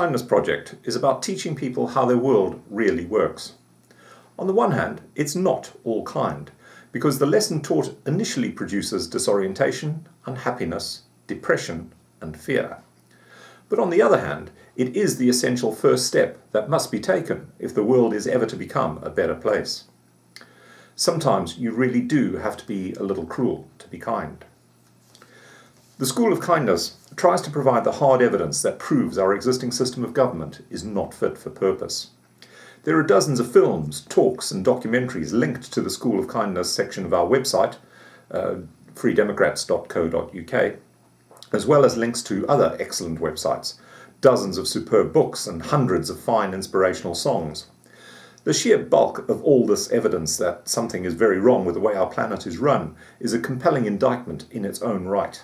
Kindness project is about teaching people how their world really works. On the one hand, it's not all kind, because the lesson taught initially produces disorientation, unhappiness, depression, and fear. But on the other hand, it is the essential first step that must be taken if the world is ever to become a better place. Sometimes you really do have to be a little cruel to be kind. The School of Kindness tries to provide the hard evidence that proves our existing system of government is not fit for purpose. There are dozens of films, talks and documentaries linked to the School of Kindness section of our website, freedemocrats.co.uk, as well as links to other excellent websites, dozens of superb books and hundreds of fine inspirational songs. The sheer bulk of all this evidence that something is very wrong with the way our planet is run is a compelling indictment in its own right.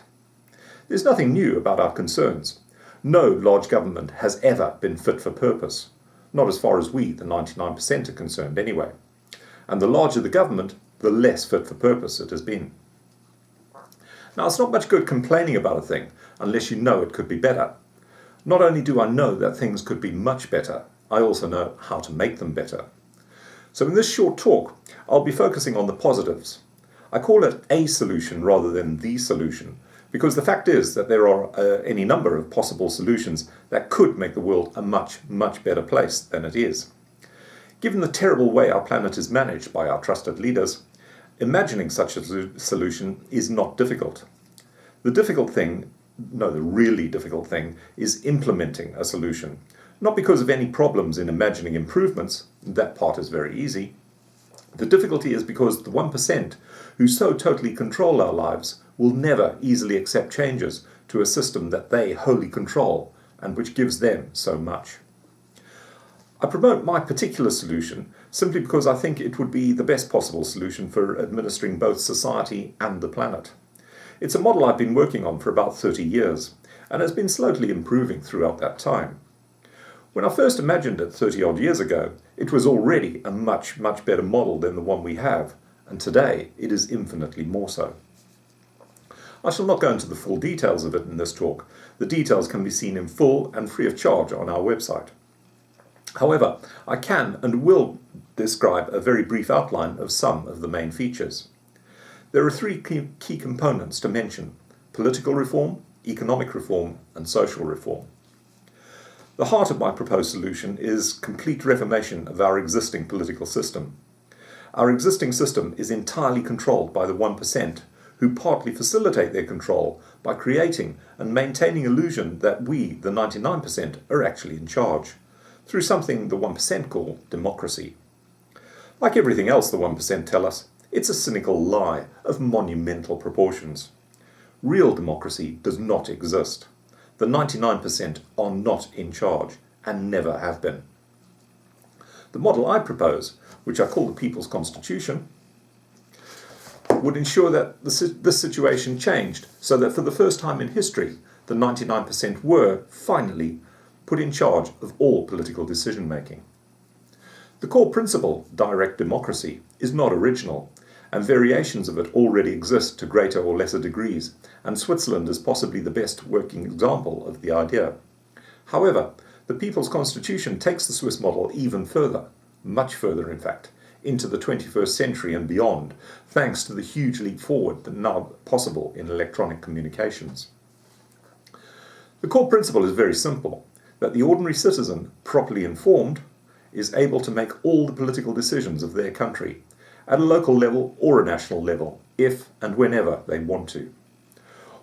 There's nothing new about our concerns. No large government has ever been fit for purpose, not as far as we, the 99%, are concerned anyway. And the larger the government, the less fit for purpose it has been. Now, it's not much good complaining about a thing unless you know it could be better. Not only do I know that things could be much better, I also know how to make them better. So in this short talk, I'll be focusing on the positives. I call it a solution rather than the solution, because the fact is that there are any number of possible solutions that could make the world a much, much better place than it is. Given the terrible way our planet is managed by our trusted leaders, imagining such a solution is not difficult. The really difficult thing is implementing a solution. Not because of any problems in imagining improvements, that part is very easy. The difficulty is because the 1% who so totally control our lives will never easily accept changes to a system that they wholly control and which gives them so much. I promote my particular solution simply because I think it would be the best possible solution for administering both society and the planet. It's a model I've been working on for about 30 years and has been slowly improving throughout that time. When I first imagined it 30 odd years ago, it was already a much, much better model than the one we have, and today it is infinitely more so. I shall not go into the full details of it in this talk. The details can be seen in full and free of charge on our website. However, I can and will describe a very brief outline of some of the main features. There are three key components to mention: political reform, economic reform, and social reform. The heart of my proposed solution is complete reformation of our existing political system. Our existing system is entirely controlled by the 1%, who partly facilitate their control by creating and maintaining illusion that we, the 99%, are actually in charge, through something the 1% call democracy. Like everything else the 1% tell us, it's a cynical lie of monumental proportions. Real democracy does not exist. The 99% are not in charge, and never have been. The model I propose, which I call the People's Constitution, would ensure that this situation changed, so that for the first time in history, the 99% were, finally, put in charge of all political decision-making. The core principle, direct democracy, is not original, and variations of it already exist to greater or lesser degrees, and Switzerland is possibly the best working example of the idea. However, the People's Constitution takes the Swiss model even further, much further in fact, into the 21st century and beyond, thanks to the huge leap forward that now possible in electronic communications. The core principle is very simple, that the ordinary citizen, properly informed, is able to make all the political decisions of their country, at a local level or a national level, if and whenever they want to.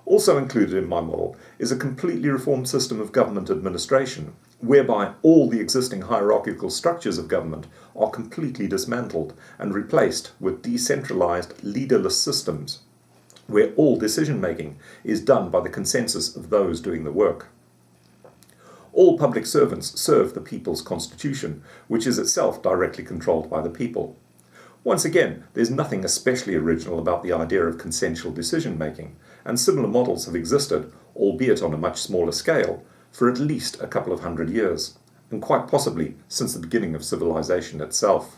Also included in my model is a completely reformed system of government administration, whereby all the existing hierarchical structures of government are completely dismantled and replaced with decentralized, leaderless systems, where all decision-making is done by the consensus of those doing the work. All public servants serve the People's Constitution, which is itself directly controlled by the people. Once again, there's nothing especially original about the idea of consensual decision-making, and similar models have existed, albeit on a much smaller scale, for at least a couple of hundred years, and quite possibly since the beginning of civilization itself.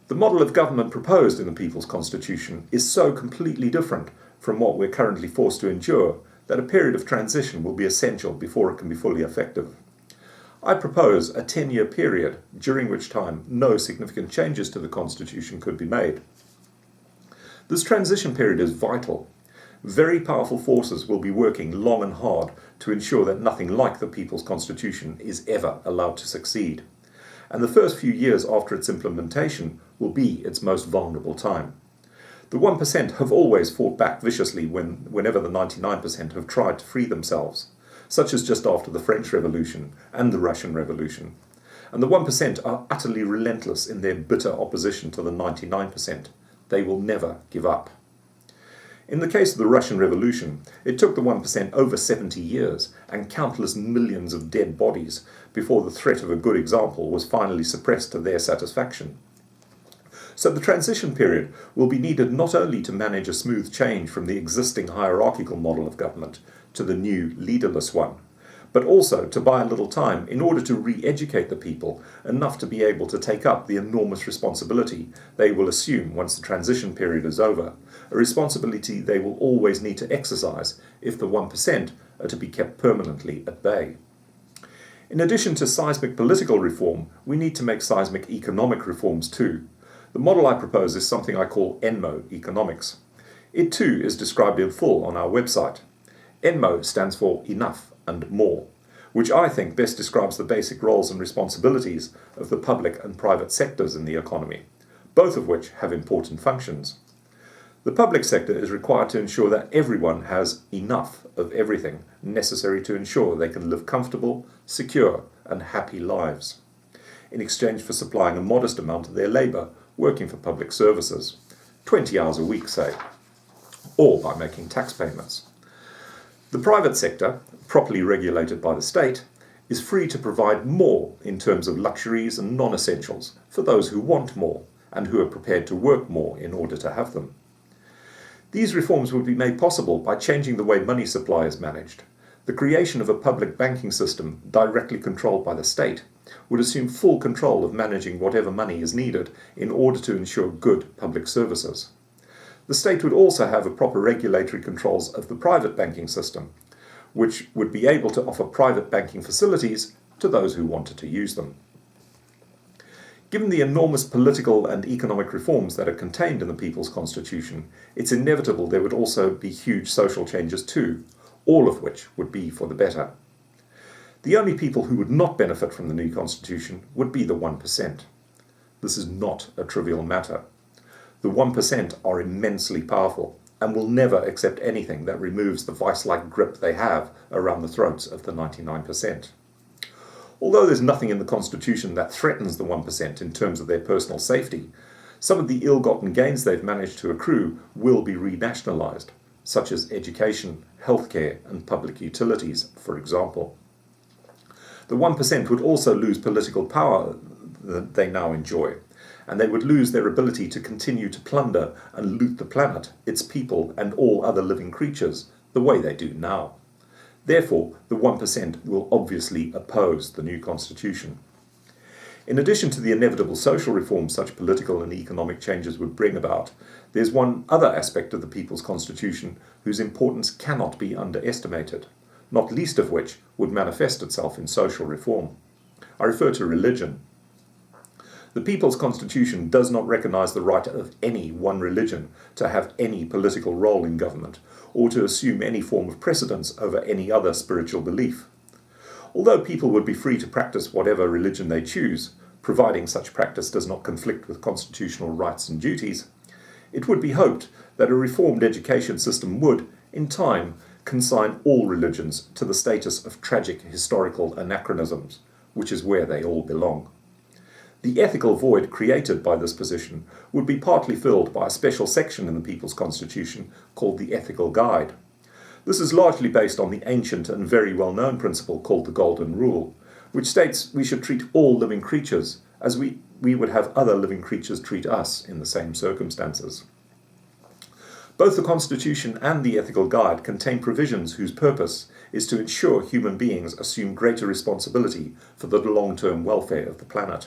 The model of government proposed in the People's Constitution is so completely different from what we're currently forced to endure that a period of transition will be essential before it can be fully effective. I propose a 10-year period during which time no significant changes to the Constitution could be made. This transition period is vital. Very powerful forces will be working long and hard to ensure that nothing like the People's Constitution is ever allowed to succeed. And the first few years after its implementation will be its most vulnerable time. The 1% have always fought back viciously whenever the 99% have tried to free themselves, such as just after the French Revolution and the Russian Revolution. And the 1% are utterly relentless in their bitter opposition to the 99%. They will never give up. In the case of the Russian Revolution, it took the 1% over 70 years and countless millions of dead bodies before the threat of a good example was finally suppressed to their satisfaction. So the transition period will be needed not only to manage a smooth change from the existing hierarchical model of government to the new leaderless one, but also to buy a little time in order to re-educate the people enough to be able to take up the enormous responsibility they will assume once the transition period is over, a responsibility they will always need to exercise if the 1% are to be kept permanently at bay. In addition to seismic political reform, we need to make seismic economic reforms too. The model I propose is something I call ENMO economics. It too is described in full on our website. ENMO stands for enough and more, which I think best describes the basic roles and responsibilities of the public and private sectors in the economy, both of which have important functions. The public sector is required to ensure that everyone has enough of everything necessary to ensure they can live comfortable, secure, and happy lives, in exchange for supplying a modest amount of their labour working for public services, 20 hours a week, say, or by making tax payments. The private sector, properly regulated by the state, is free to provide more in terms of luxuries and non-essentials for those who want more and who are prepared to work more in order to have them. These reforms would be made possible by changing the way money supply is managed. The creation of a public banking system directly controlled by the state would assume full control of managing whatever money is needed in order to ensure good public services. The state would also have a proper regulatory controls of the private banking system, which would be able to offer private banking facilities to those who wanted to use them. Given the enormous political and economic reforms that are contained in the People's Constitution, it's inevitable there would also be huge social changes too, all of which would be for the better. The only people who would not benefit from the new Constitution would be the 1%. This is not a trivial matter. The 1% are immensely powerful and will never accept anything that removes the vice-like grip they have around the throats of the 99%. Although there's nothing in the Constitution that threatens the 1% in terms of their personal safety, some of the ill-gotten gains they've managed to accrue will be renationalised, such as education, healthcare, and public utilities, for example. The 1% would also lose political power that they now enjoy, and they would lose their ability to continue to plunder and loot the planet, its people, and all other living creatures, the way they do now. Therefore, the 1% will obviously oppose the new Constitution. In addition to the inevitable social reforms such political and economic changes would bring about, there's one other aspect of the People's Constitution whose importance cannot be underestimated, not least of which would manifest itself in social reform. I refer to religion. The People's Constitution does not recognise the right of any one religion to have any political role in government, or to assume any form of precedence over any other spiritual belief. Although people would be free to practice whatever religion they choose, providing such practice does not conflict with constitutional rights and duties, it would be hoped that a reformed education system would, in time, consign all religions to the status of tragic historical anachronisms, which is where they all belong. The ethical void created by this position would be partly filled by a special section in the People's Constitution called the Ethical Guide. This is largely based on the ancient and very well-known principle called the Golden Rule, which states we should treat all living creatures as we would have other living creatures treat us in the same circumstances. Both the Constitution and the Ethical Guide contain provisions whose purpose is to ensure human beings assume greater responsibility for the long-term welfare of the planet.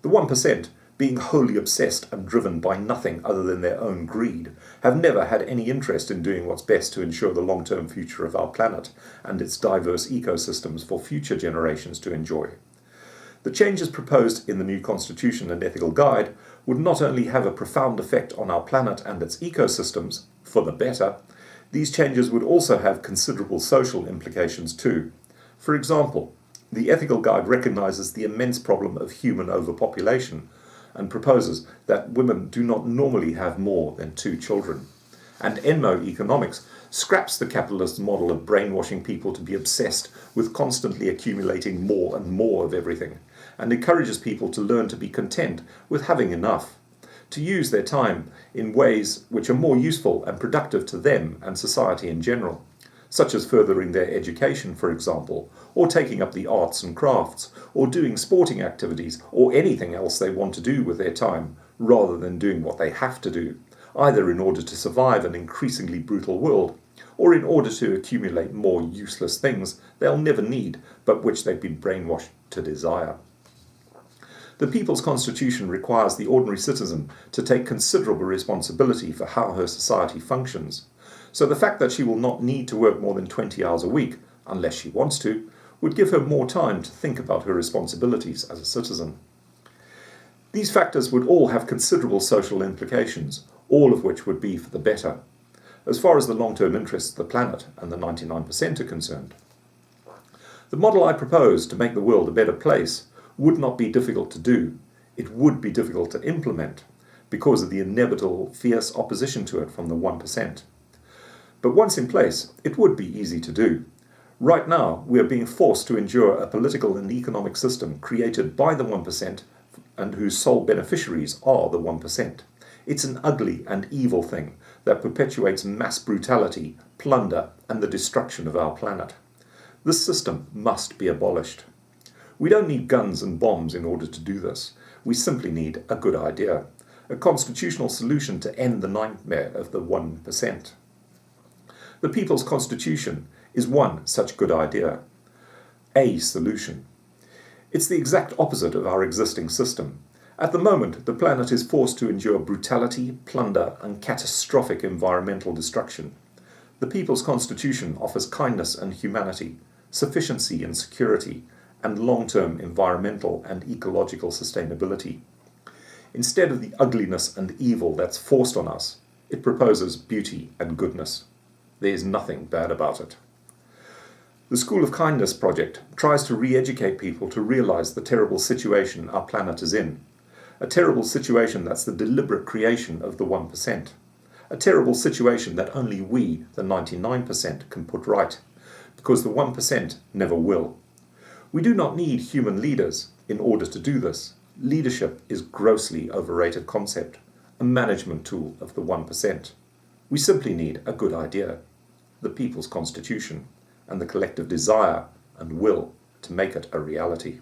The 1%, being wholly obsessed and driven by nothing other than their own greed, have never had any interest in doing what's best to ensure the long-term future of our planet and its diverse ecosystems for future generations to enjoy. The changes proposed in the new Constitution and Ethical Guide would not only have a profound effect on our planet and its ecosystems, for the better, these changes would also have considerable social implications too. For example, the Ethical Guide recognises the immense problem of human overpopulation and proposes that women do not normally have more than 2 children. And Enmo Economics scraps the capitalist model of brainwashing people to be obsessed with constantly accumulating more and more of everything, and encourages people to learn to be content with having enough, to use their time in ways which are more useful and productive to them and society in general, such as furthering their education, for example, or taking up the arts and crafts, or doing sporting activities, or anything else they want to do with their time, rather than doing what they have to do, either in order to survive an increasingly brutal world, or in order to accumulate more useless things they'll never need, but which they've been brainwashed to desire. The People's Constitution requires the ordinary citizen to take considerable responsibility for how her society functions, so the fact that she will not need to work more than 20 hours a week, unless she wants to, would give her more time to think about her responsibilities as a citizen. These factors would all have considerable social implications, all of which would be for the better, as far as the long-term interests of the planet and the 99% are concerned. The model I propose to make the world a better place would not be difficult to do. It would be difficult to implement, because of the inevitable fierce opposition to it from the 1%. But once in place, it would be easy to do. Right now, we are being forced to endure a political and economic system created by the 1% and whose sole beneficiaries are the 1%. It's an ugly and evil thing that perpetuates mass brutality, plunder, and the destruction of our planet. This system must be abolished. We don't need guns and bombs in order to do this. We simply need a good idea, a constitutional solution to end the nightmare of the 1%. The People's Constitution is one such good idea, a solution. It's the exact opposite of our existing system. At the moment, the planet is forced to endure brutality, plunder, and catastrophic environmental destruction. The People's Constitution offers kindness and humanity, sufficiency and security, and long-term environmental and ecological sustainability. Instead of the ugliness and evil that's forced on us, it proposes beauty and goodness. There's nothing bad about it. The School of Kindness project tries to re-educate people to realize the terrible situation our planet is in. A terrible situation that's the deliberate creation of the 1%. A terrible situation that only we, the 99%, can put right, because the 1% never will. We do not need human leaders in order to do this. Leadership is grossly overrated concept, a management tool of the 1%. We simply need a good idea, the People's Constitution, and the collective desire and will to make it a reality.